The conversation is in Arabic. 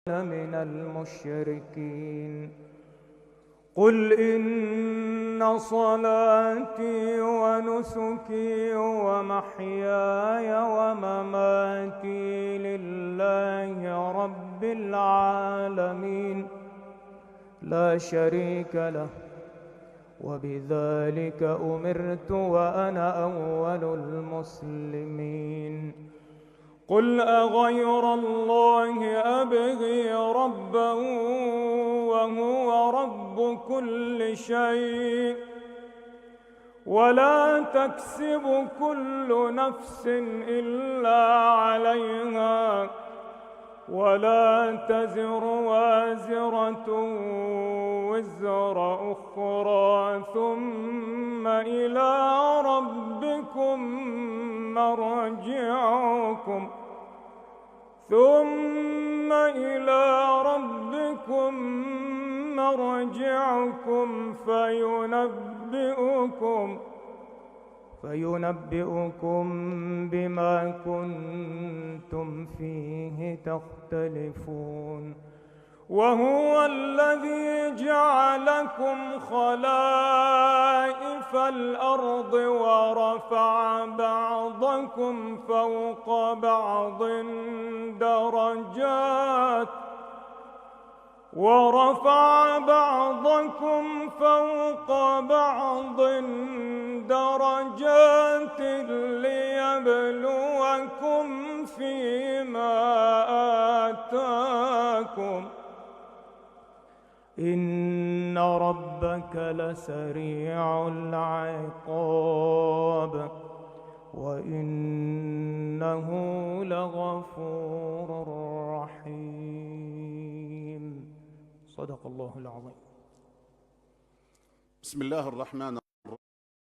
من المشركين. قل إن صلاتي ونسكي ومحياي ومماتي لله رب العالمين لا شريك له وبذلك أمرت وأنا أول المسلمين. قل أغير الله أبغي ربا وهو رب كل شيء ولا تكسب كل نفس إلا عليها ولا تزر وازرة وزر أخرى ثم إلى ربكم مرجعكم فينبئكم بما كنتم فيه تختلفون. وهو الذي جعلكم خلائف الأرض ورفع بعضكم فوق بعض درجات ليبلوكم فيما آتاكم إن ربك لسريع العقاب وإنه لغفور رحيم. صدق الله العظيم. بسم الله الرحمن